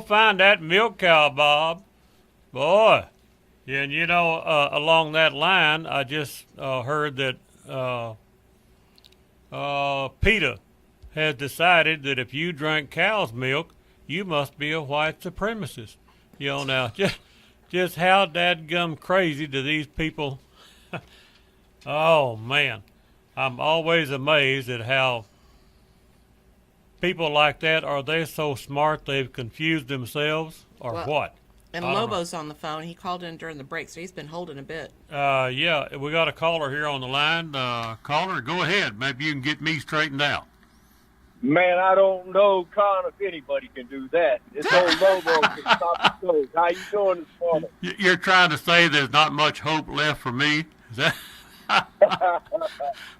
find that milk cow, Bob. Boy. Yeah, and along that line, I just heard that PETA has decided that if you drink cow's milk, you must be a white supremacist. Now, just how dadgum crazy do these people... Oh, man. I'm always amazed at how people like that, are they so smart they've confused themselves or what? And Lobo's on the phone. He called in during the break, so he's been holding a bit. Yeah, we got a caller here on the line. Caller, go ahead. Maybe you can get me straightened out. Man, I don't know, Conn, if anybody can do that. This old Lobo can stop the show. How you doing this morning? You're trying to say there's not much hope left for me? Is that...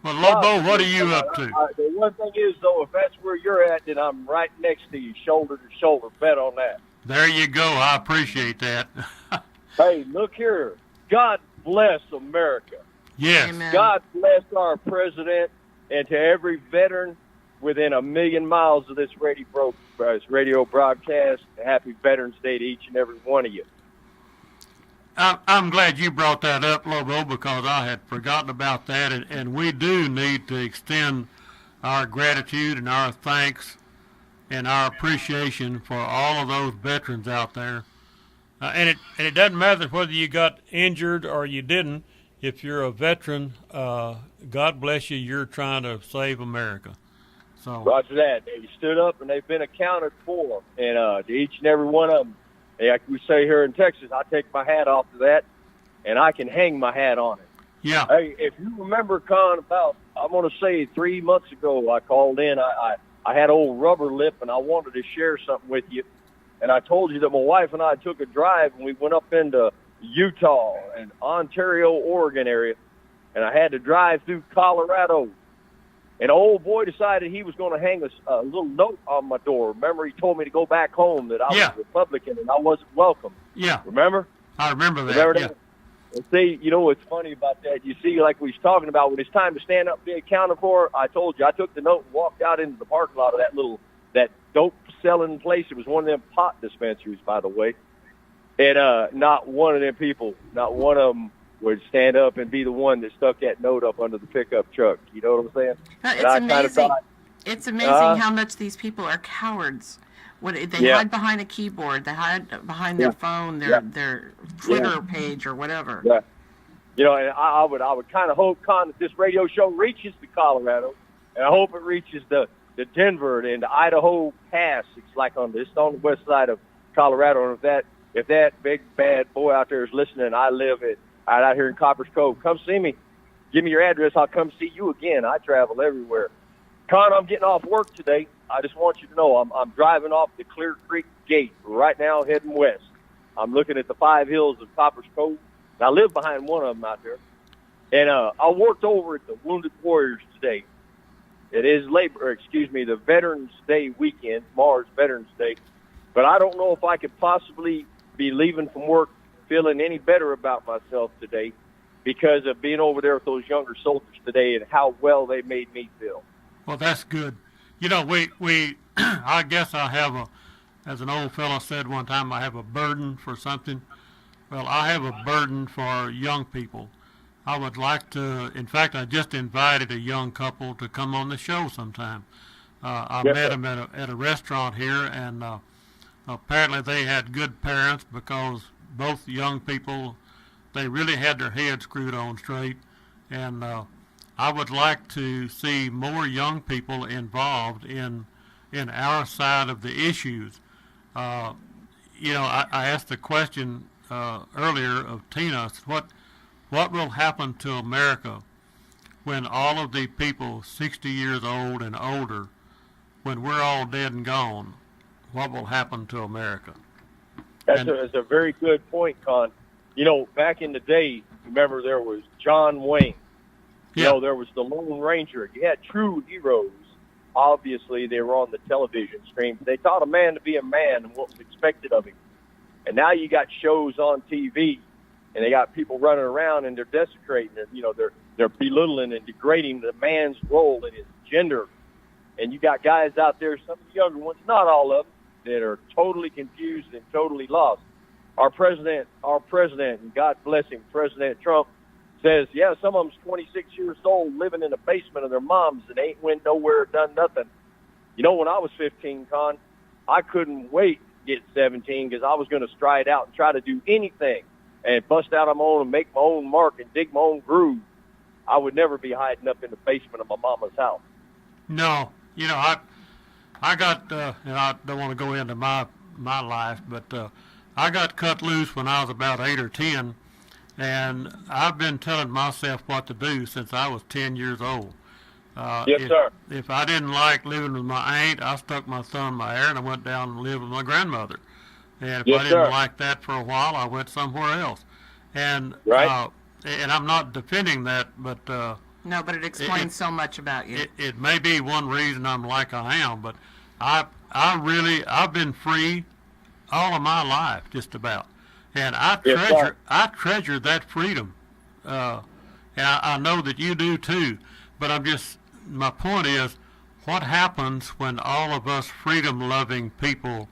Well, Lobo, what are you up to? The one thing is, though, if that's where you're at, then I'm right next to you, shoulder to shoulder. Bet on that. There you go. I appreciate that. Hey, look here. God bless America. Yes. Amen. God bless our president, and to every veteran within a million miles of this radio broadcast. Happy Veterans Day to each and every one of you. I'm glad you brought that up, Lobo, because I had forgotten about that, and we do need to extend our gratitude and our thanks and our appreciation for all of those veterans out there. And it doesn't matter whether you got injured or you didn't. If you're a veteran, God bless you, you're trying to save America. So Roger that. They stood up and they've been accounted for, and to each and every one of them. Like we say here in Texas, I take my hat off to that, and I can hang my hat on it. Yeah. Hey, if you remember, Conn, about, I'm going to say 3 months ago, I called in. I had old rubber lip, and I wanted to share something with you. And I told you that my wife and I took a drive, and we went up into Utah and Ontario, Oregon area, and I had to drive through Colorado. And old boy decided he was going to hang a little note on my door. Remember, he told me to go back home, that I was a Republican and I wasn't welcome. Yeah. Remember? I remember that. Remember yeah. that? And see, what's funny about that? You see, like we was talking about, when it's time to stand up and be accounted for, I told you, I took the note and walked out into the parking lot of that dope selling place. It was one of them pot dispensaries, by the way. And not one of them people, not one of them would stand up and be the one that stuck that note up under the pickup truck. You know what I'm saying? It's amazing. It's amazing how much these people are cowards. They hide behind a keyboard. They hide behind their phone, their Twitter page, or whatever. Yeah. And I would kind of hope, Conn, that this radio show reaches to Colorado, and I hope it reaches the Denver and the Idaho Pass. It's like on the west side of Colorado. And if that big bad boy out there is listening, I live out here in Copper's Cove. Come see me. Give me your address. I'll come see you again. I travel everywhere. Conn, I'm getting off work today. I just want you to know I'm driving off the Clear Creek Gate right now, heading west. I'm looking at the 5 hills of Copper's Cove. And I live behind one of them out there. And I worked over at the Wounded Warriors today. It is the Veterans Day weekend, Mars Veterans Day. But I don't know if I could possibly be leaving from work feeling any better about myself today because of being over there with those younger soldiers today and how well they made me feel. Well, that's good. We I guess I have as an old fellow said one time, I have a burden for something. Well, I have a burden for young people. I would like to, in fact, I just invited a young couple to come on the show sometime. I met them at a restaurant here, and apparently they had good parents because both young people, they really had their heads screwed on straight. And I would like to see more young people involved in our side of the issues. I asked the question earlier of Tina, what will happen to America when all of the people 60 years old and older, when we're all dead and gone, what will happen to America? That's a very good point, Conn. Back in the day, remember there was John Wayne. There was the Lone Ranger. You had true heroes. Obviously, they were on the television screen. They taught a man to be a man and what was expected of him. And now you got shows on TV, and they got people running around and they're desecrating it. They're belittling and degrading the man's role and his gender. And you got guys out there, some of the younger ones, not all of them, that are totally confused and totally lost. Our president, and God bless him, President Trump, says, yeah, some of them's 26 years old living in the basement of their moms and ain't went nowhere, done nothing. You know, when I was 15, Conn, I couldn't wait to get 17 because I was going to stride out and try to do anything and bust out on my own and make my own mark and dig my own groove. I would never be hiding up in the basement of my mama's house. No, you know, I got, and I don't want to go into my life, but I got cut loose when I was about 8 or 10, and I've been telling myself what to do since I was 10 years old. Yes, sir. If I didn't like living with my aunt, I stuck my thumb in my hair and I went down and lived with my grandmother. And if Yes, I didn't sir. like that for a while, I went somewhere else. And Right. And I'm not defending that, but No, but it explains so much about you. it may be one reason I'm like I am. But I've been free all of my life, just about, and Yes, sir. I treasure that freedom, and I know that you do too. But my point is, what happens when all of us freedom-loving people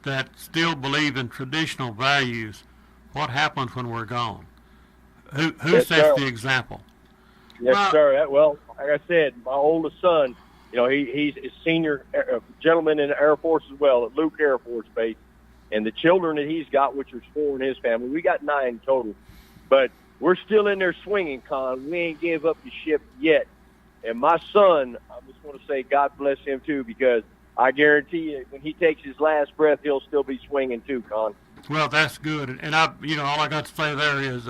that still believe in traditional values, what happens when we're gone? Who Yes, sets sir. the example? Yes, Well- sir. Well, like I said, my oldest son, you know, he's a senior gentleman in the Air Force as well at Luke Air Force Base. And the children that he's got, which are 4 in his family, we got 9 total. But we're still in there swinging, Conn. We ain't gave up the ship yet. And my son, I just want to say God bless him too, because I guarantee you when he takes his last breath, he'll still be swinging too, Conn. Well, that's good. And all I got to say there is,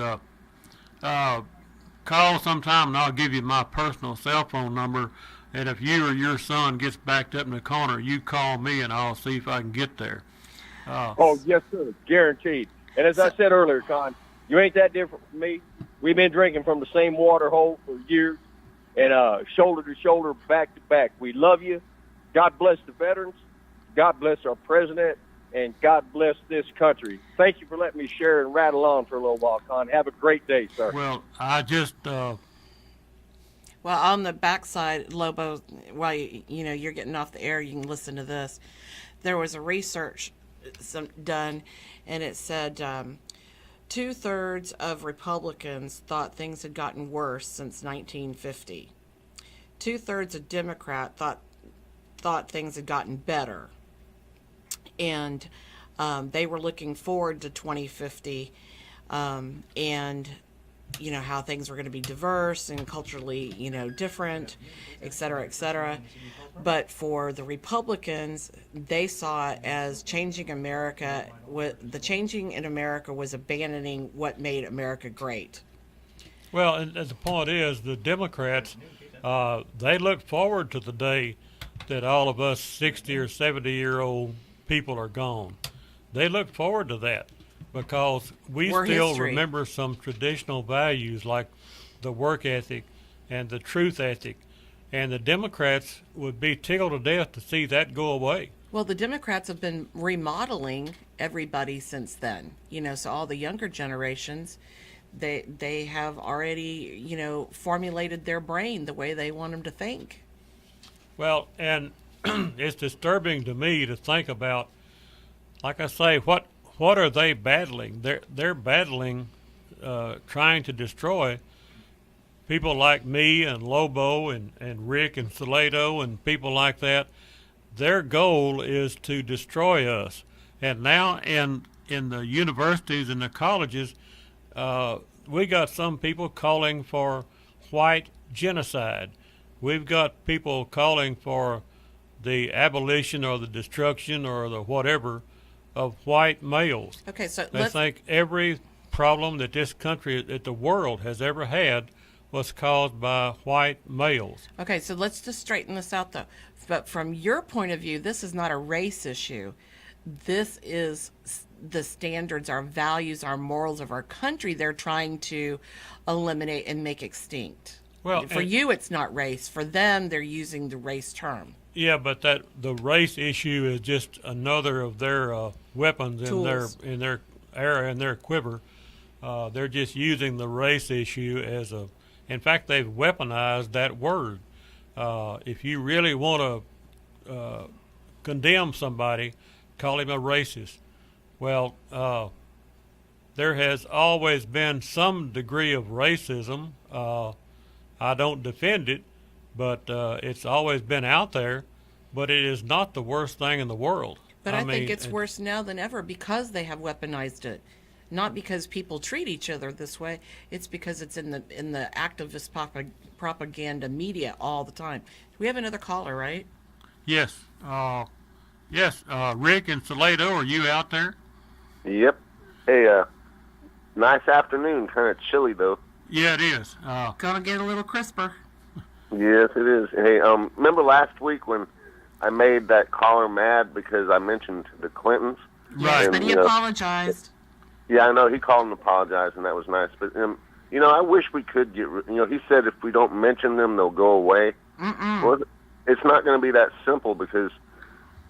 call sometime and I'll give you my personal cell phone number. And if you or your son gets backed up in the corner, you call me and I'll see if I can get there. Oh, yes, sir. Guaranteed. And as I said earlier, Conn, you ain't that different from me. We've been drinking from the same water hole for years and shoulder to shoulder, back to back. We love you. God bless the veterans. God bless our president. And God bless this country. Thank you for letting me share and rattle on for a little while, Conn. Have a great day, sir. Well, I just, Well, on the backside, Lobo, while you're getting off the air, you can listen to this. There was a research done, and it said 2/3 of Republicans thought things had gotten worse since 1950. 2/3 of Democrats thought things had gotten better, and they were looking forward to 2050, and how things were going to be diverse and culturally, different, et cetera, et cetera. But for the Republicans, they saw it as changing America. The changing in America was abandoning what made America great. well, and the point is, the Democrats, they look forward to the day that all of us 60 or 70-year-old people are gone. They look forward to that because we're still history. remember some traditional values like the work ethic and the truth ethic. And the Democrats would be tickled to death to see that go away. Well, the Democrats have been remodeling everybody since then. So all the younger generations, they have already, formulated their brain the way they want them to think. Well, and it's disturbing to me to think about, like I say, what are they battling? They're battling, trying to destroy people like me and Lobo and Rick and Salado and people like that. Their goal is to destroy us. And now in the universities and the colleges, we got some people calling for white genocide. We've got people calling for the abolition or the destruction or the whatever of white males. Okay, so They think every problem that this country, that the world has ever had, was caused by white males. Okay, so let's just straighten this out, though. But from your point of view, this is not a race issue. This is the standards, our values, our morals of our country they're trying to eliminate and make extinct. Well, for you, it's not race. For them, they're using the race term. Yeah, but the race issue is just another of their weapons Tools. in their quiver. They're just using the race issue as a. In fact, they've weaponized that word. If you really want to condemn somebody, call him a racist. Well, there has always been some degree of racism. I don't defend it, but it's always been out there. But it is not the worst thing in the world. But I think it's worse now than ever because they have weaponized it. Not because people treat each other this way. It's because it's in the activist propaganda media all the time. We have another caller, right? Yes. Yes. Rick in Salado, are you out there? Yep. Hey, nice afternoon. Kind of chilly though. Yeah, it is. Gonna get a little crisper. Yes, it is. Hey, remember last week when I made that caller mad because I mentioned the Clintons? Yes, Right. but he apologized. Yeah, I know. He called and apologized, and that was nice. But, I wish we could get, he said if we don't mention them, they'll go away. Well, it's not going to be that simple because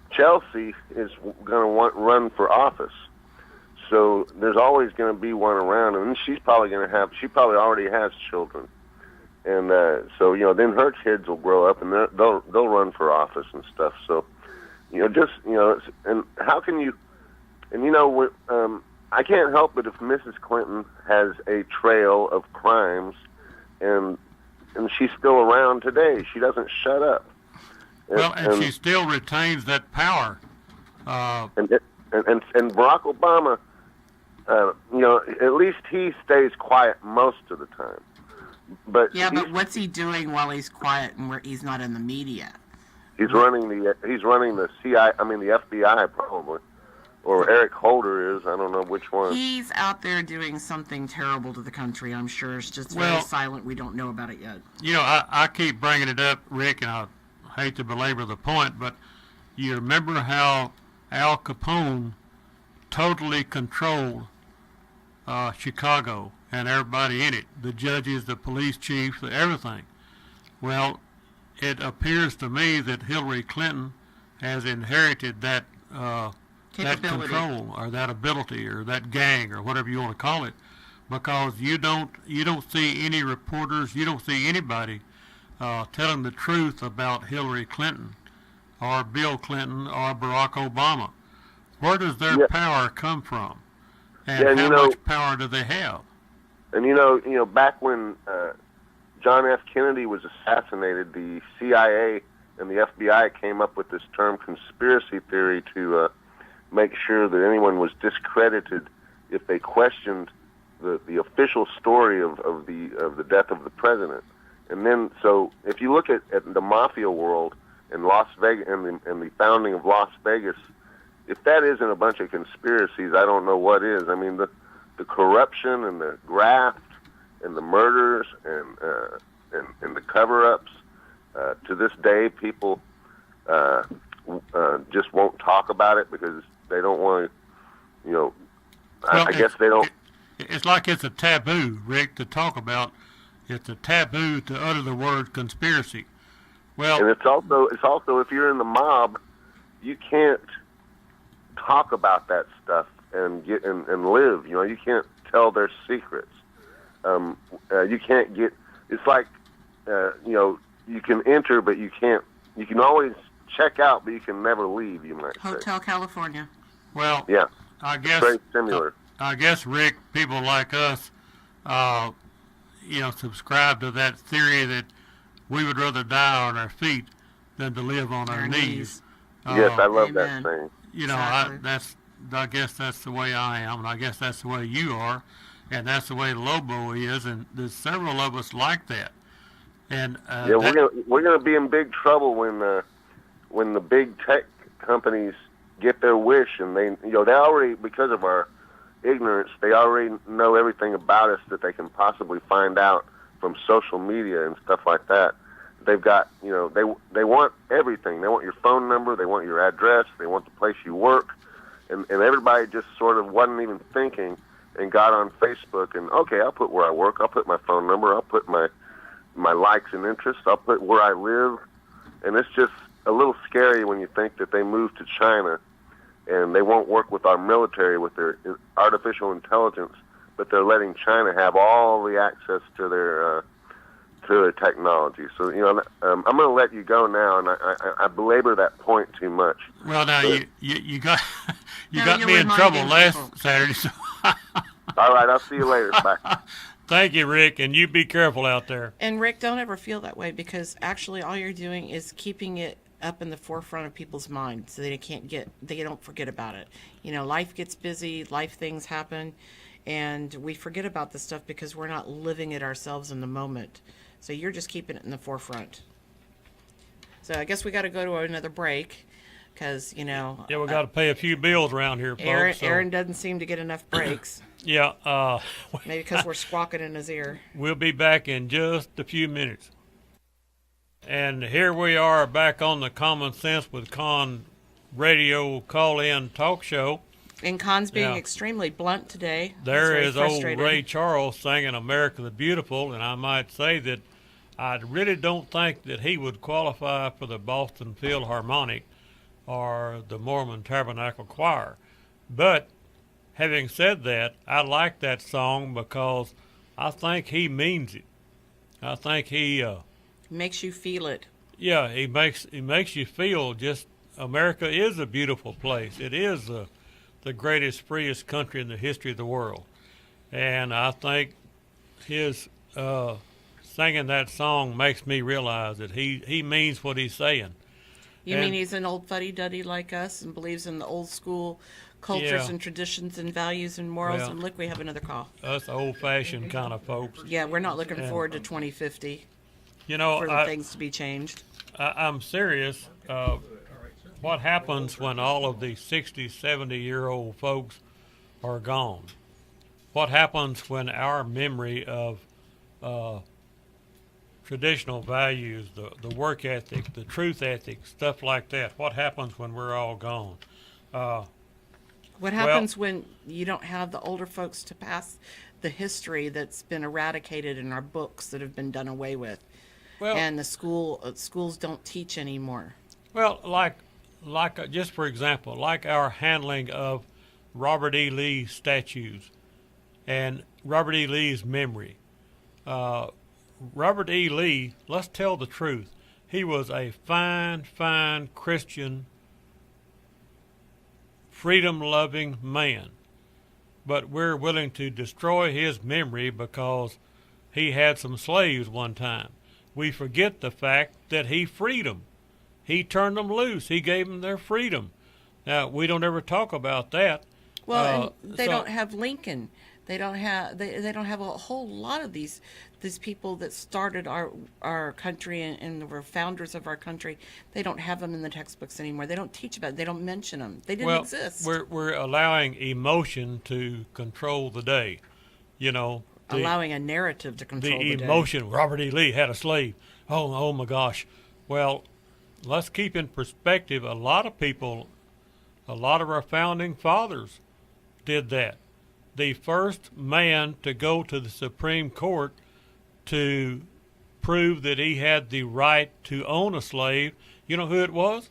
Chelsea is going to run for office. So there's always going to be one around, and she probably already has children. And then her kids will grow up, and they'll run for office and stuff. So, and how can you, and I can't help it if Mrs. Clinton has a trail of crimes, and she's still around today. She doesn't shut up. Well, and she still retains that power. And Barack Obama, at least he stays quiet most of the time. But what's he doing while he's quiet and where he's not in the media? He's running the CIA. I mean the FBI probably, or Eric Holder is. I don't know which one. He's out there doing something terrible to the country. I'm sure it's just very silent. We don't know about it yet. I keep bringing it up, Rick, and I hate to belabor the point, but you remember how Al Capone totally controlled Chicago and everybody in it, the judges, the police chiefs, everything. Well, it appears to me that Hillary Clinton has inherited that control or that ability or that gang or whatever you want to call it, because you don't see any reporters, you don't see anybody telling the truth about Hillary Clinton or Bill Clinton or Barack Obama. Where does their power come from, and how much power do they have? And back when John F. Kennedy was assassinated, the CIA and the FBI came up with this term conspiracy theory to make sure that anyone was discredited if they questioned the official story of the death of the president. And then, so if you look at the mafia world in Las Vegas and the founding of Las Vegas, if that isn't a bunch of conspiracies, I don't know what is. I mean, the corruption and the graft and the murders and the cover-ups, to this day, people just won't talk about it because they don't want to, I guess they don't. It's like it's a taboo, Rick, to talk about. It's a taboo to utter the word conspiracy. Well, and it's also if you're in the mob, you can't talk about that stuff and get and live. You can't tell their secrets. You can't get. It's like you can enter, but you can't. You can always check out, but you can never leave. You might say. Hotel California. Well, yeah, I guess very similar. I guess, Rick, people like us, subscribe to that theory that we would rather die on our feet than to live on our knees. Yes, I love Amen. that saying. Exactly. I guess that's the way I am, and I guess that's the way you are, and that's the way Lobo is, and there's several of us like that. And we're gonna be in big trouble when the big tech companies get their wish, and they already, because of our ignorance, they already know everything about us that they can possibly find out from social media and stuff like that. They've got, they want everything. They want your phone number, they want your address, they want the place you work, and everybody just sort of wasn't even thinking and got on Facebook and, okay, I'll put where I work, I'll put my phone number, I'll put my likes and interests, I'll put where I live, and it's just a little scary when you think that they moved to China and they won't work with our military with their artificial intelligence, but they're letting China have all the access to to technology. So, I'm going to let you go now, and I belabor that point too much. Well, now But- you got No, got you're me in trouble reminding last people. Saturday. So All right, I'll see you later. Bye. thank you, Rick, and you be careful out there. And Rick, don't ever feel that way, because actually all you're doing is keeping it up in the forefront of people's minds so they don't forget about it. Life gets busy, life things happen, and we forget about this stuff because we're not living it ourselves in the moment. So you're just keeping it in the forefront. So I guess we got to go to another break because, Yeah, we got to pay a few bills around here, folks. so- Aaron doesn't seem to get enough breaks. Yeah, Maybe because we're squawking in his ear. we'll be back in just a few minutes. And here we are back on the Common Sense with Conn radio call-in talk show. And Conn's being Yeah. extremely blunt today. He's There very is old frustrated. Ray Charles singing America the Beautiful, and I might say that I really don't think that he would qualify for the Boston Philharmonic or the Mormon Tabernacle Choir. But having said that, I like that song because I think he means it. I think he, Makes you feel it. yeah, he makes you feel just America is a beautiful place. It is the greatest, freest country in the history of the world. And I think his singing that song makes me realize that he means what he's saying. You And- mean he's an old fuddy-duddy like us and believes in the old school cultures Yeah. and traditions and values and morals? Well- And look, we have another call. Us old-fashioned kind of folks. Yeah, we're not looking forward to 2050 You know, for the things to be changed. I'm serious. What happens when all of the 60, 70-year-old folks are gone? What happens when our memory of traditional values, the work ethic, the truth ethic, stuff like that, what happens when we're all gone? What happens when you don't have the older folks to pass the history that's been eradicated in our books that have been done away with, Well, and the schools don't teach anymore? Well, like just for example, like our handling of Robert E. Lee statues and Robert E. Lee's memory. Robert E. Lee, let's tell the truth, he was a fine Christian, freedom-loving man. But we're willing to destroy his memory because he had some slaves one time. We forget the fact that he freed them. He turned them loose. He gave them their freedom. Now, we don't ever talk about that. Well, and they so- don't have Lincoln. They don't have a whole lot of these people that started our country and were founders of our country. They don't have them in the textbooks anymore. They don't teach about it. They don't mention them. They didn't Well, exist. we're allowing emotion to control the day. You know, Allowing a narrative to control the day. emotion. Robert E. Lee had a slave. Oh my gosh. Well, let's keep in perspective. A lot of our founding fathers did that. The first man to go to the Supreme Court to prove that he had the right to own a slave, you know who it was?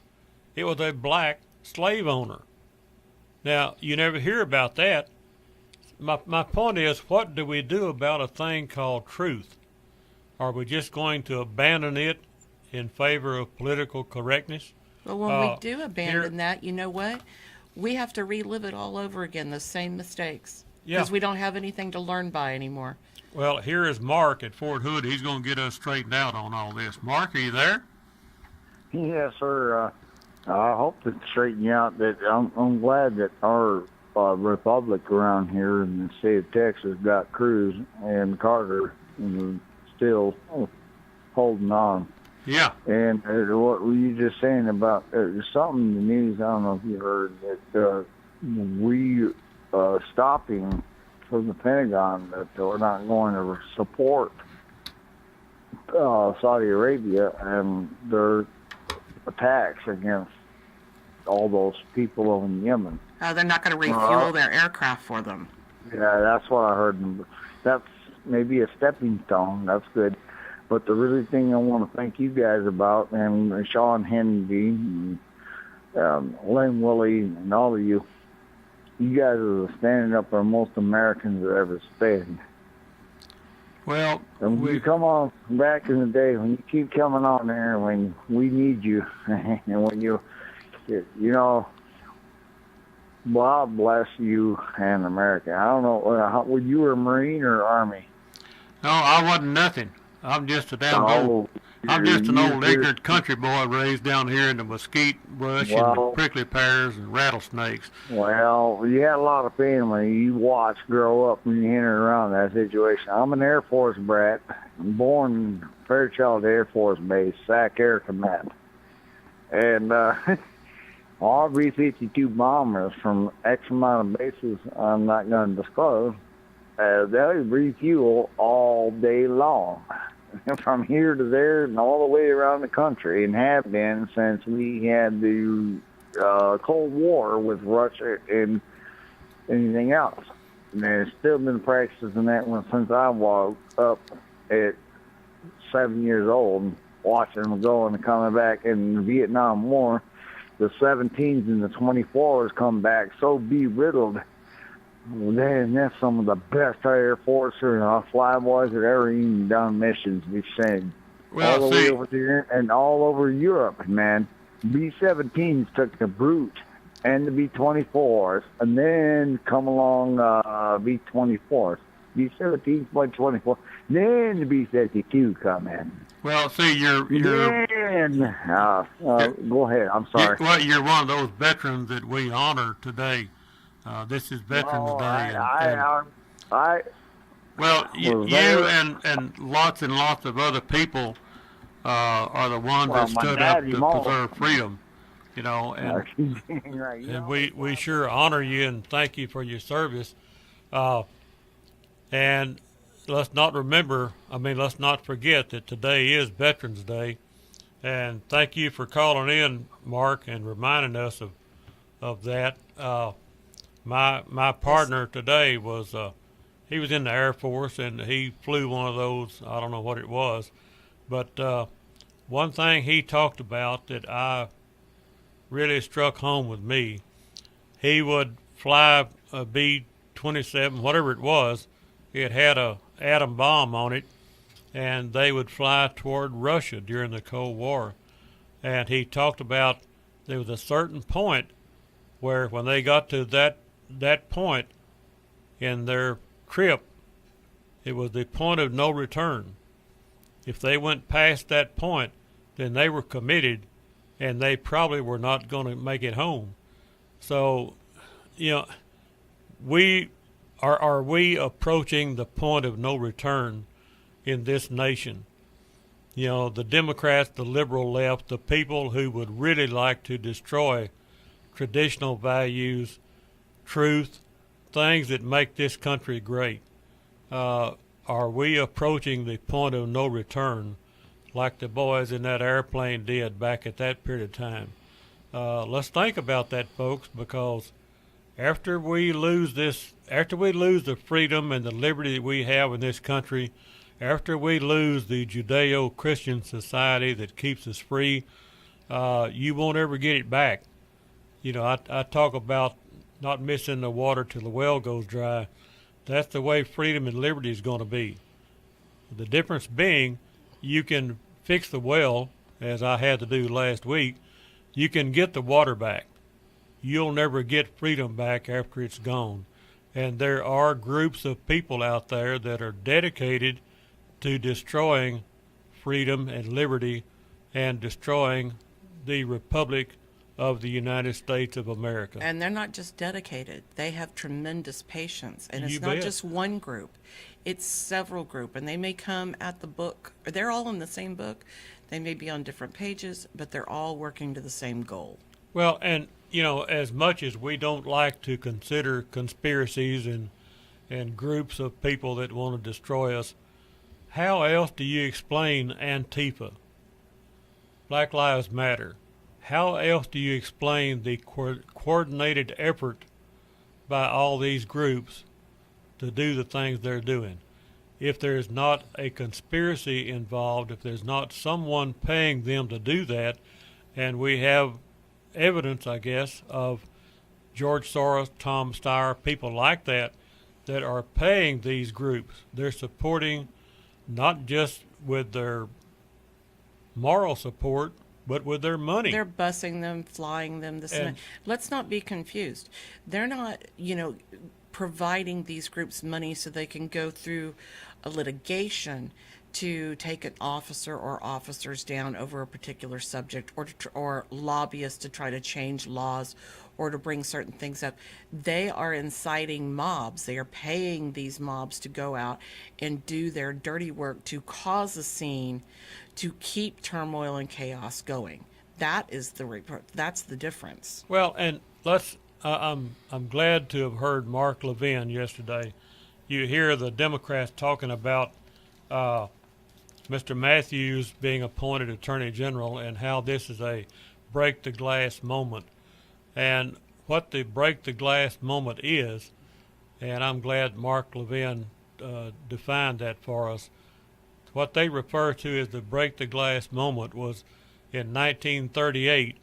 It was a black slave owner. Now, you never hear about that. My point is, what do we do about a thing called truth? Are we just going to abandon it in favor of political correctness? But when we do here- abandon that, you know what? We have to relive it all over again, the same mistakes. Yeah. Because we don't have anything to learn by anymore. Well, here is Mark at Fort Hood. He's going to get us straightened out on all this. Mark, are you there? Yes, sir. I hope to straighten you out. That I'm glad that our republic around here in the state of Texas got Cruz and Carter still holding on. Yeah. And what were you just saying about something in the news? I don't know if you heard that we stopping from the Pentagon that we're not going to support Saudi Arabia and their attacks against all those people over in Yemen. They're not going to refuel their aircraft for them. Yeah, that's what I heard. That's maybe a stepping stone. That's good. But the really thing I want to thank you guys about, and Sean Hennedy, and Lynn Willie, and all of you, you guys are standing up for most Americans that ever sped. Well, And when you come on back in the day, when you keep coming on there, when we need you, and when you know, God bless you and America. I don't know, were you a Marine or Army? no, I wasn't nothing. I'm just a damn Oh, old. I'm just an you old ignorant country boy raised down here in the mesquite bush and the Well- prickly pears and rattlesnakes. Well, you had a lot of family you watched grow up when you entered around that situation. I'm an Air Force brat, born in Fairchild Air Force Base, SAC Air Command. And our B-52 bombers from X amount of bases I'm not going to disclose, they refuel all day long. From here to there and all the way around the country, and have been since we had the Cold War with Russia and anything else. And there's still been practicing that one since I was up at 7 years old, watching them going and coming back. In the Vietnam War, the 17s and the 24s come back so beriddled. Man, that's some of the best Air Force or flyboys that ever even done missions. We've seen Well, all the way see, over here and all over Europe, man. B-17s took the Brute and the B-24s, and then come along B-24s. B-17s, B-24, then the B-52 come in. well, see, you're Then, go ahead. I'm sorry. you're one of those veterans that we honor today. This is Veterans Oh, Day, well, you and lots of other people are the ones Well, that my stood up daddy, to Mom. preserve freedom, you know, and Right, and we sure honor you and thank you for your service. And let's not forget that today is Veterans Day. And thank you for calling in, Mark, and reminding us of that. My partner today was he was in the Air Force and he flew one of those. I don't know what it was, but one thing he talked about that I really struck home with me. He would fly a B-27, whatever it was. It had a atom bomb on it, and they would fly toward Russia during the Cold War. And he talked about there was a certain point where when they got to that point in their trip, it was the point of no return. If they went past that point, then they were committed, and they probably were not going to make it home. So, you know, are we approaching the point of no return in this nation? You know, the Democrats, the liberal left, the people who would really like to destroy traditional values, truth, things that make this country great. Are we approaching the point of no return like the boys in that airplane did back at that period of time? Let's think about that, folks, because after we lose the freedom and the liberty that we have in this country, after we lose the Judeo-Christian society that keeps us free, you won't ever get it back. You know, I talk about not missing the water till the well goes dry. That's the way freedom and liberty is going to be. The difference being, you can fix the well, as I had to do last week. You can get the water back. You'll never get freedom back after it's gone. And there are groups of people out there that are dedicated to destroying freedom and liberty and destroying the Republic of the United States of America. And they're not just dedicated. They have tremendous patience. And it's You not bet. just one group. It's several group. And they may come at the book, or they're all in the same book. They may be on different pages, but they're all working to the same goal. Well, and, you know, as much as we don't like to consider conspiracies and groups of people that want to destroy us, how else do you explain Antifa, Black Lives Matter? How else do you explain the coordinated effort by all these groups to do the things they're doing? If there's not a conspiracy involved, if there's not someone paying them to do that, and we have evidence, I guess, of George Soros, Tom Steyer, people like that, that are paying these groups. They're supporting not just with their moral support, but with their money. They're busing them, flying them, this and And- that. Let's not be confused. They're not, providing these groups money so they can go through a litigation to take an officer or officers down over a particular subject, or lobbyists to try to change laws or to bring certain things up. They are inciting mobs. They are paying these mobs to go out and do their dirty work to cause a scene, to keep turmoil and chaos going. That's the difference. Well, and I'm glad to have heard Mark Levin yesterday. You hear the Democrats talking about Mr. Matthews being appointed Attorney General and how this is a break the glass moment. And what the break the glass moment is, and I'm glad Mark Levin defined that for us, what they refer to as the break the glass moment was in 1938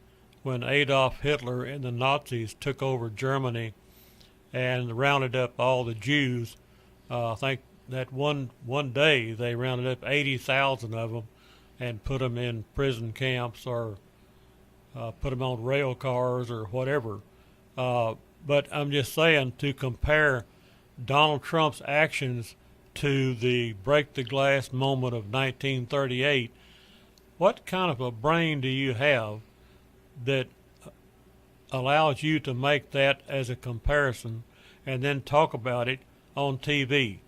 when Adolf Hitler and the Nazis took over Germany and rounded up all the Jews. I think that one day they rounded up 80,000 of them and put them in prison camps or put them on rail cars or whatever. But I'm just saying, to compare Donald Trump's actions to the break the glass moment of 1938, what kind of a brain do you have that allows you to make that as a comparison and then talk about it on TV?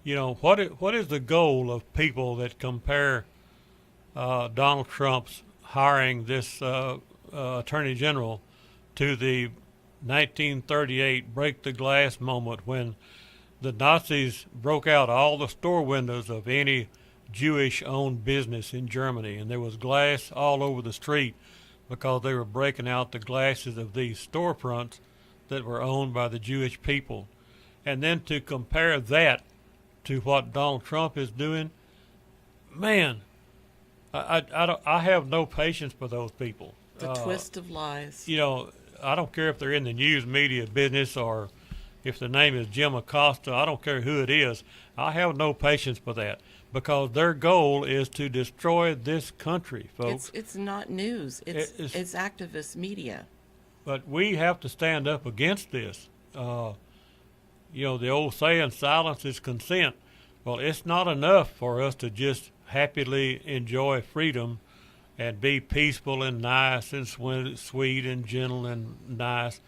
What is the goal of people that compare Donald Trump's hiring this Attorney General to the 1938 break the glass moment when the Nazis broke out all the store windows of any Jewish-owned business in Germany, and there was glass all over the street because they were breaking out the glasses of these storefronts that were owned by the Jewish people. And then to compare that to what Donald Trump is doing, man, I have no patience for those people. The twist of lies. I don't care if they're in the news media business or if the name is Jim Acosta. I don't care who it is. I have no patience for that because their goal is to destroy this country, folks. It's not news. It's activist media. But we have to stand up against this. The old saying, silence is consent. Well, it's not enough for us to just happily enjoy freedom and be peaceful and nice and sweet and gentle and nice.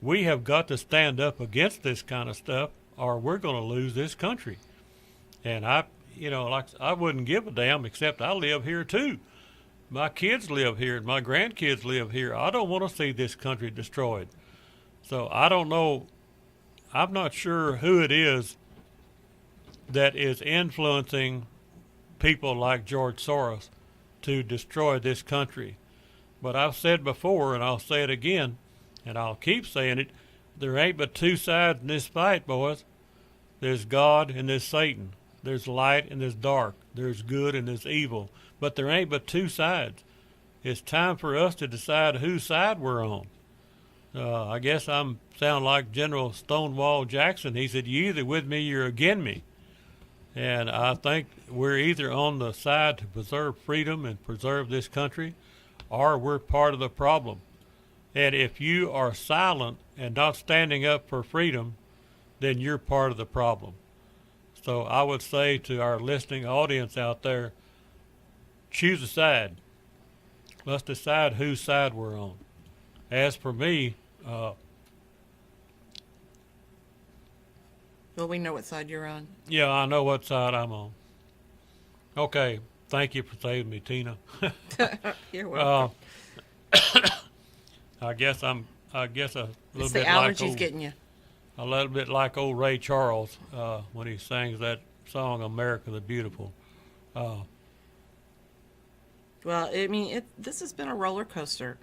We have got to stand up against this kind of stuff or we're going to lose this country. And I wouldn't give a damn, except I live here too. My kids live here and my grandkids live here. I don't want to see this country destroyed. So I don't know. I'm not sure who it is that is influencing people like George Soros to destroy this country. But I've said before, and I'll say it again, and I'll keep saying it, there ain't but two sides in this fight, boys. There's God and there's Satan. There's light and there's dark. There's good and there's evil. But there ain't but two sides. It's time for us to decide whose side we're on. I guess I'm sound like General Stonewall Jackson. He said, "You either with me, you're against me." And I think we're either on the side to preserve freedom and preserve this country, or we're part of the problem. And if you are silent and not standing up for freedom, then you're part of the problem. So I would say to our listening audience out there, choose a side. Let's decide whose side we're on. As for me, Well, we know what side you're on. yeah, I know what side I'm on. Okay, thank you for saving me, Tina. You're welcome. I guess a little It's the bit like allergies getting you. a little bit like old Ray Charles when he sings that song "America the Beautiful." Well, I mean, this has been a roller coaster.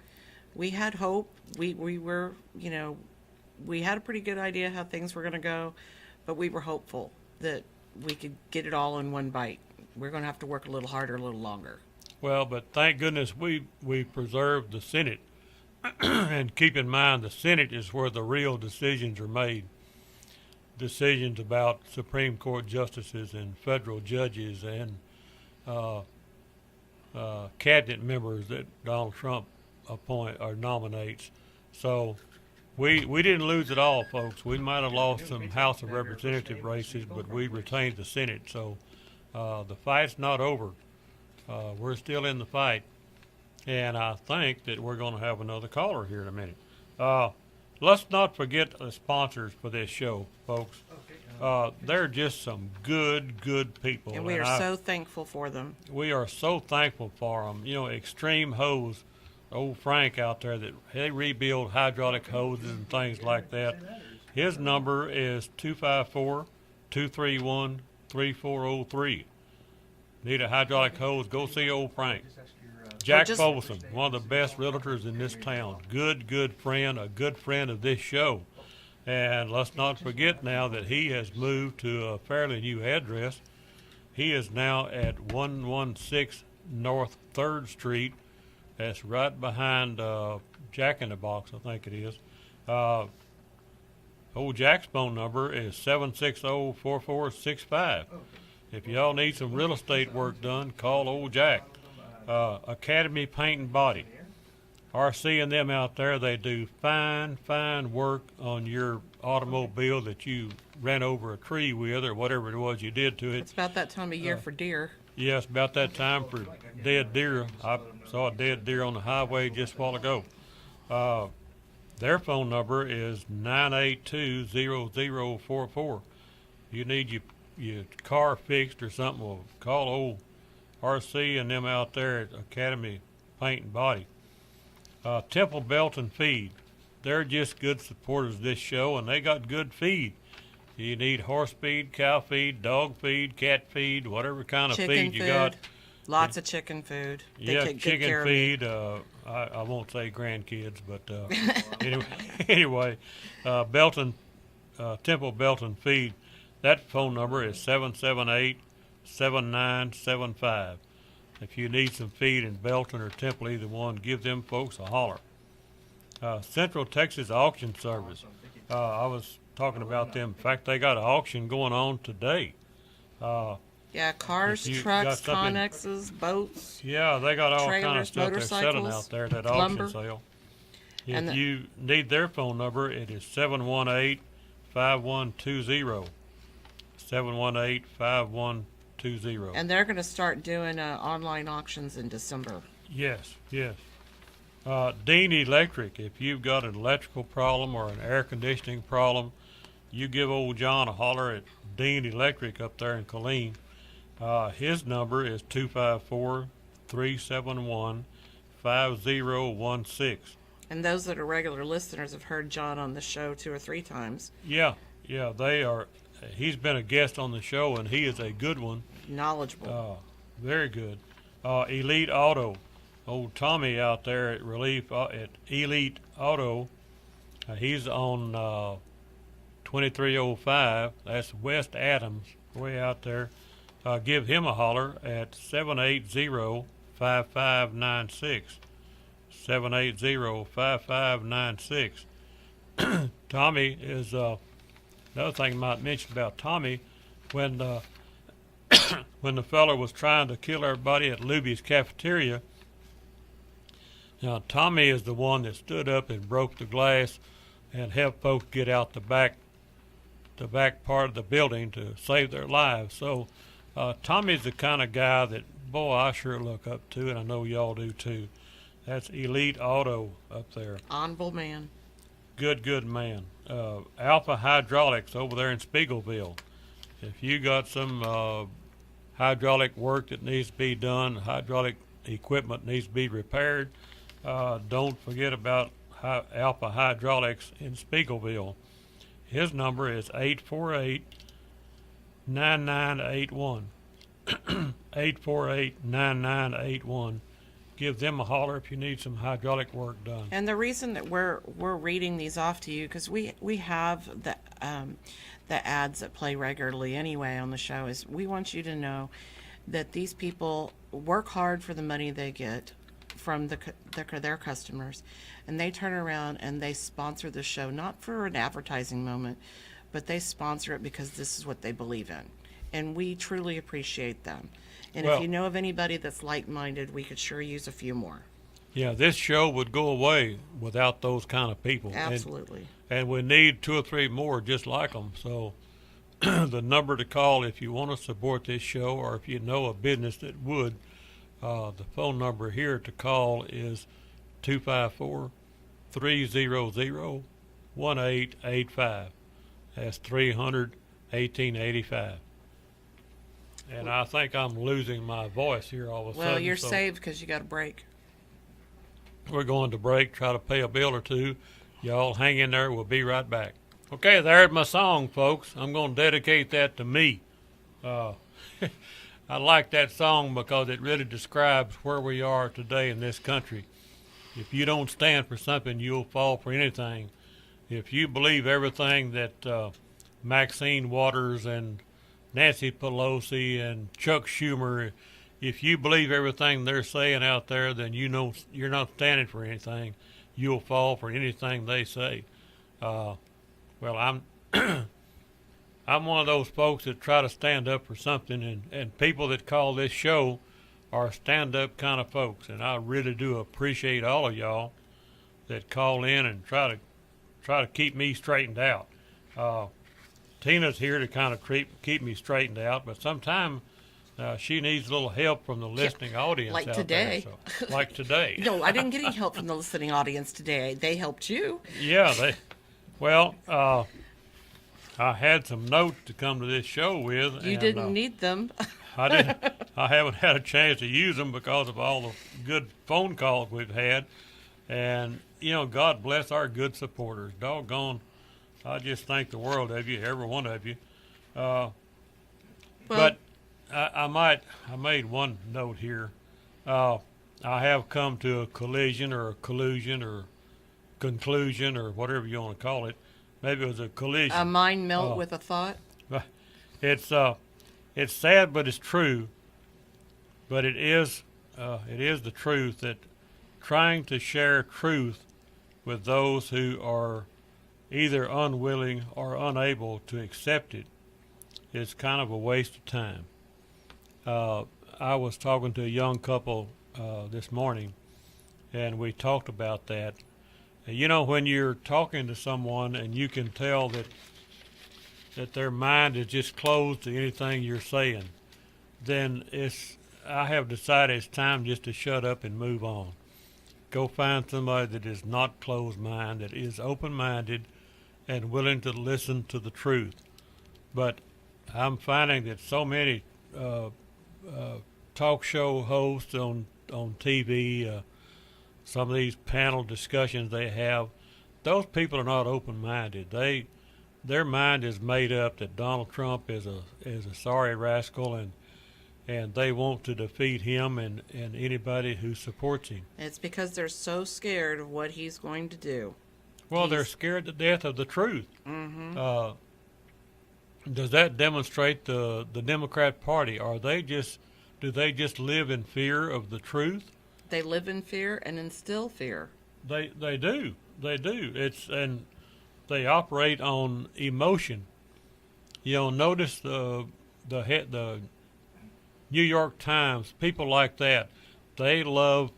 We had hope. We were, we had a pretty good idea how things were going to go, but we were hopeful that we could get it all in one bite. We're going to have to work a little harder, a little longer. Well, but thank goodness we preserved the Senate. And keep in mind, the Senate is where the real decisions are made. decisions about Supreme Court justices and federal judges and uh, cabinet members that Donald Trump appoint or nominates. So we didn't lose it all, folks. We might have lost some House of Representative races, but we retained the Senate. So the fight's not over. We're still in the fight, and I think that we're going to have another caller here in a minute. Let's not forget the sponsors for this show, folks. They're just some good people. And we are so thankful for them. We are so thankful for them. You know, Extreme Hose, old Frank out there, that they rebuild hydraulic hoses and things like that. His number is 254-231-3403. Need a hydraulic hose, go see old Frank. Jack Folsom, one of the best realtors in this town. Good friend, a good friend of this show. And let's not forget now that he has moved to a fairly new address. He is now at 116 North 3rd Street. That's right behind Jack in the Box, I think it is. Old Jack's phone number is 760-4465. If y'all need some real estate work done, call old Jack. Academy Paint and Body. RC and them out there, they do fine work on your automobile that you ran over a tree with or whatever it was you did to it. It's about that time of year for deer. Yes, about that time for dead deer. I saw a dead deer on the highway just a while ago. Their phone number is 982-0044. You need your car fixed or something, well, call old RC and them out there at Academy Paint and Body. Temple Belt and Feed. They're just good supporters of this show, and they got good feed. You need horse feed, cow feed, dog feed, cat feed, whatever kind of feed you got. Lots of chicken food. They Yeah, take good chicken care feed. I won't say grandkids, but anyway, Temple Belton Feed. That phone number is 778-7975. If you need some feed in Belton or Temple, either one, give them folks a holler. Central Texas Auction Service. I was talking about them. In fact, they got an auction going on today. Yeah, cars, If you trucks, got something- Connexes, boats. Yeah, they got all kind of Trailers, stuff they're selling motorcycles, out there at that lumber. auction sale. And If you need their phone number, it is 718-5120. 718-5120. And they're going to start doing online auctions in December. Yes. Dean Electric, if you've got an electrical problem or an air conditioning problem, you give old John a holler at Dean Electric up there in Killeen. His number is 254-371-5016. And those that are regular listeners have heard John on the show 2 or 3 times. Yeah, they are. He's been a guest on the show, and he is a good one. Knowledgeable. Very good. Elite Auto. Old Tommy out there at at Elite Auto. He's on 2305. That's West Adams, way out there. Give him a holler at 780-5596. 780-5596. Tommy is another thing I might mention about Tommy. When the fella was trying to kill everybody at Luby's cafeteria, now Tommy is the one that stood up and broke the glass and helped folks get out the back part of the building to save their lives. So Tommy's the kind of guy that, boy, I sure look up to, and I know y'all do too. That's Elite Auto up there. Honorable man. Good man. Alpha Hydraulics over there in Spiegelville. If you got some hydraulic work that needs to be done, hydraulic equipment needs to be repaired, don't forget about Alpha Hydraulics in Spiegelville. His number is 848-9981. 848-9981. Give them a holler if you need some hydraulic work done. And the reason that we're reading these off to you, because we have the ads that play regularly anyway on the show, is we want you to know that these people work hard for the money they get from their customers, and they turn around and they sponsor the show not for an advertising moment, but they sponsor it because this is what they believe in. And we truly appreciate them. And if Well- you know of anybody that's like-minded, we could sure use a few more. Yeah, this show would go away without those kind of people. Absolutely. And we need 2 or 3 more just like them. So the number to call if you want to support this show, or if you know a business that would, the phone number here to call is 254-300-1885. That's 300-1885. And I think I'm losing my voice here all of a sudden. Well, you're so saved because you got a break. we're going to break, try to pay a bill or two. Y'all hang in there. We'll be right back. Okay, there's my song, folks. I'm going to dedicate that to me. I like that song because it really describes where we are today in this country. If you don't stand for something, you'll fall for anything. If you believe everything that Maxine Waters and Nancy Pelosi and Chuck Schumer, if you believe everything they're saying out there, then you know you're not standing for anything. You'll fall for anything they say. Well, I'm I'm one of those folks that try to stand up for something, and people that call this show are stand-up kind of folks, and I really do appreciate all of y'all that call in and try to keep me straightened out. Tina's here to kind of keep me straightened out, but sometimes she needs a little help from the listening audience like out today. there. So, like today. No, I didn't get any help from the listening audience today. They helped you. Yeah, well, I had some notes to come to this show with. You and, didn't need them. I haven't had a chance to use them because of all the good phone calls we've had. And, God bless our good supporters. Doggone, I just thank the world of you, every one of you. But I made one note here. I have come to a collision or a collusion or conclusion or whatever you want to call it. Maybe it was a collision. A mind melt with a thought. It's sad, but it's true. But it is the truth that trying to share truth with those who are either unwilling or unable to accept it is kind of a waste of time. I was talking to a young couple this morning, and we talked about that. When you're talking to someone and you can tell that their mind is just closed to anything you're saying, then I have decided it's time just to shut up and move on. Go find somebody that is not closed-minded, that is open-minded and willing to listen to the truth. But I'm finding that so many talk show hosts on TV, some of these panel discussions they have, those people are not open-minded. Their mind is made up that Donald Trump is a sorry rascal, and they want to defeat him and anybody who supports him. It's because they're so scared of what he's going to do. Well, they're scared to death of the truth. Mm-hmm. Does that demonstrate the Democrat Party? Do they just live in fear of the truth? They live in fear and instill fear. They do. And they operate on emotion. Notice the New York Times, people like that, they love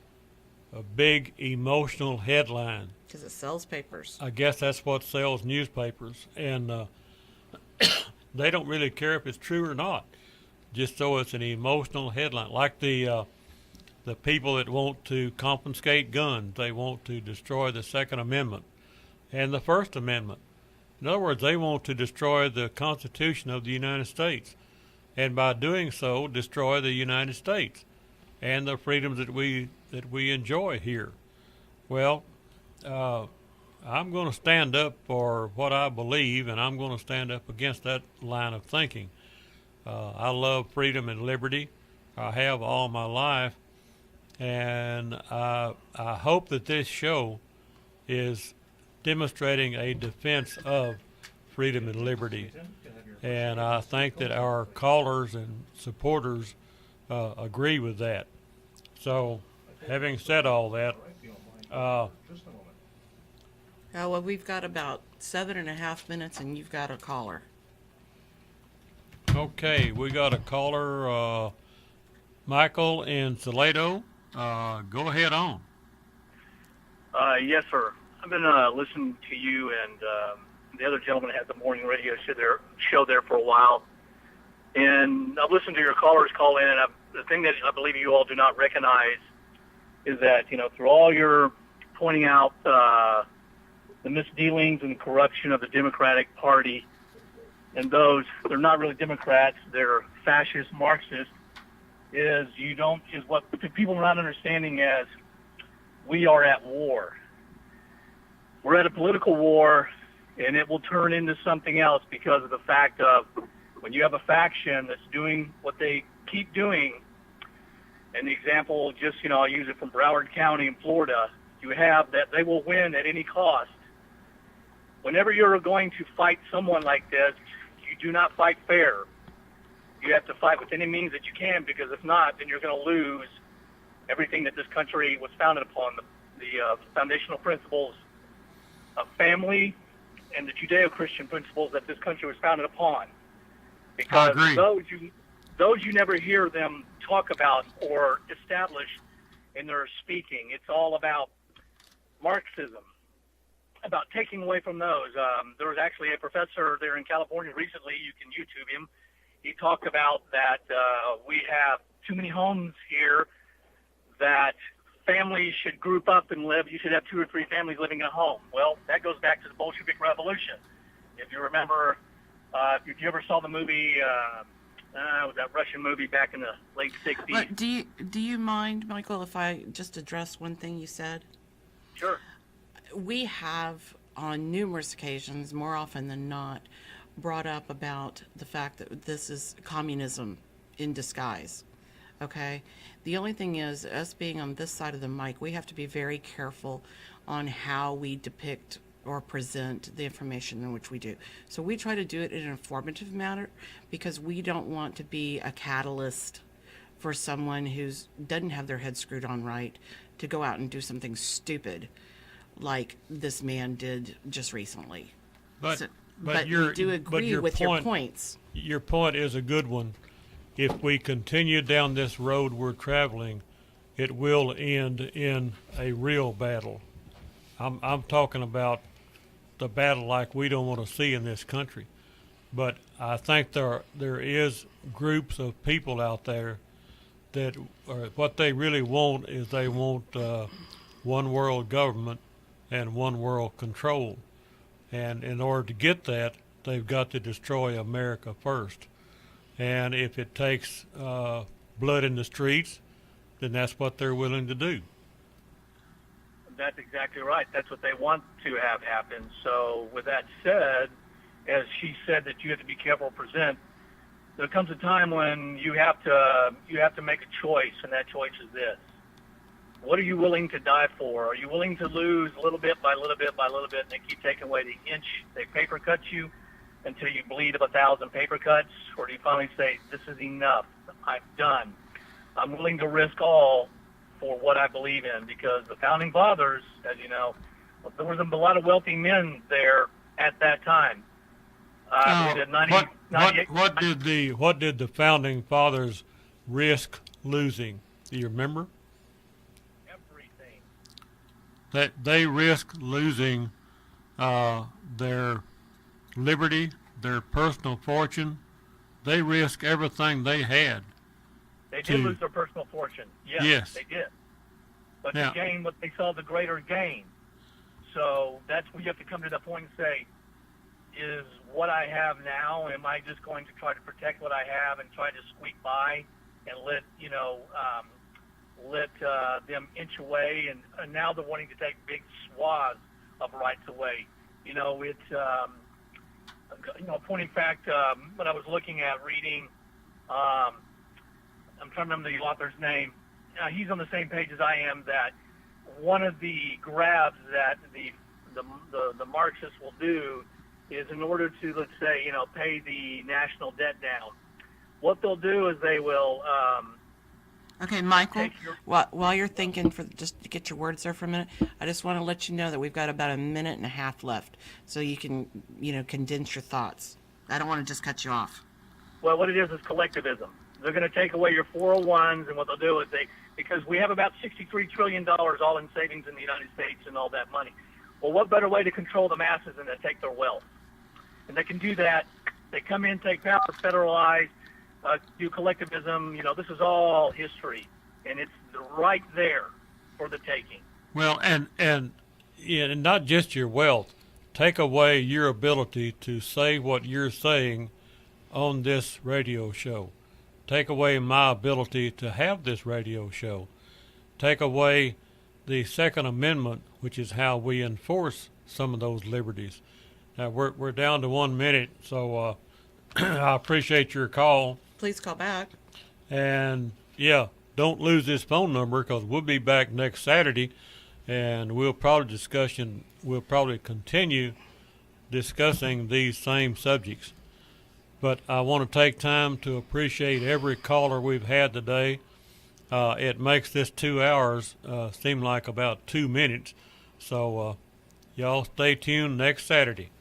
a big emotional headline. Because it sells papers. I guess that's what sells newspapers. And they don't really care if it's true or not, just so it's an emotional headline. Like the people that want to confiscate guns, they want to destroy the Second Amendment and the First Amendment. In other words, they want to destroy the Constitution of the United States, and by doing so, destroy the United States and the freedoms that we enjoy here. Well, I'm going to stand up for what I believe, and I'm going to stand up against that line of thinking. I love freedom and liberty. I have all my life, and I hope that this show is demonstrating a defense of freedom and liberty. And I think that our callers and supporters agree with that. So, having said all that, Oh, well, we've got about 7.5 minutes, and you've got a caller. Okay, we got a caller, Michael in Salado. Go ahead on. Yes, sir. I've been listening to you and the other gentleman had the morning radio show there for a while. And I've listened to your callers call in, and the thing that I believe you all do not recognize is that, through all your pointing out the misdealings and corruption of the Democratic Party, and they're not really Democrats, they're fascist Marxists, is what people are not understanding as we are at war. We're at a political war, and it will turn into something else because of the fact of when you have a faction that's doing what they keep doing, and the example I'll use it from Broward County in Florida, you have that they will win at any cost. Whenever you're going to fight someone like this, you do not fight fair. You have to fight with any means that you can, because if not, then you're going to lose everything that this country was founded upon, the foundational principles of family and the Judeo-Christian principles that this country was founded upon. Because those you never hear them talk about or establish in their speaking. It's all about Marxism, about taking away from those. There was actually a professor there in California recently, you can YouTube him. He talked about that we have too many homes here, that families should group up and live. You should have 2 or 3 families living in a home. Well, that goes back to the Bolshevik Revolution. If you remember, if you ever saw the movie, that Russian movie back in the late 60s. But do you mind, Michael, if I just address one thing you said? Sure. We have, on numerous occasions, more often than not, brought up about the fact that this is communism in disguise. Okay? The only thing is, us being on this side of the mic, we have to be very careful on how we depict or present the information in which we do. So we try to do it in an informative manner, because we don't want to be a catalyst for someone who doesn't have their head screwed on right to go out and do something stupid like this man did just recently. But we do agree with your points. Your point is a good one. If we continue down this road we're traveling, it will end in a real battle. I'm talking about the battle like we don't want to see in this country. But I think there is groups of people out there that what they really want is they want one world government and one world control. And in order to get that, they've got to destroy America first. And if it takes blood in the streets, then that's what they're willing to do. That's exactly right. That's what they want to have happen. So with that said, as she said that you have to be careful to present, there comes a time when you have to make a choice, and that choice is this. What are you willing to die for? Are you willing to lose little bit by little bit by little bit, and they keep taking away the inch they paper cut you until you bleed of 1,000 paper cuts? Or do you finally say, this is enough, I'm done, I'm willing to risk all for what I believe in? Because the Founding Fathers, as you know, there was a lot of wealthy men there at that time. What did the Founding Fathers risk losing? Do you remember? Everything. That they risked losing their liberty, their personal fortune. They risked everything they had. They did lose their personal fortune. Yes, they did. But now, to gain what they saw the greater gain. So that's where you have to come to the point and say, is what I have now, am I just going to try to protect what I have and try to squeak by and let them inch away? And now they're wanting to take big swaths of rights away. It's point in fact, when I was looking at reading, I'm trying to remember the author's name. He's on the same page as I am, that one of the grabs that the Marxists will do is, in order to, let's say, pay the national debt down, what they'll do is they will Okay, Michael, take your while you're thinking, for just to get your words there for a minute, I just want to let you know that we've got about a minute and a half left, so you can, condense your thoughts. I don't want to just cut you off. Well, what it is collectivism. They're going to take away your 401s, and what they'll do is because we have about $63 trillion all in savings in the United States and all that money. Well, what better way to control the masses than to take their wealth? And they can do that. They come in, take power, federalize, do collectivism. This is all history, and it's right there for the taking. Well, and not just your wealth. Take away your ability to say what you're saying on this radio show. Take away my ability to have this radio show. Take away the Second Amendment, which is how we enforce some of those liberties. Now, we're down to 1 minute, so I appreciate your call. Please call back. And, yeah, don't lose this phone number, because we'll be back next Saturday, and we'll probably continue discussing these same subjects. But I want to take time to appreciate every caller we've had today. It makes this 2 hours seem like about 2 minutes. So y'all stay tuned next Saturday.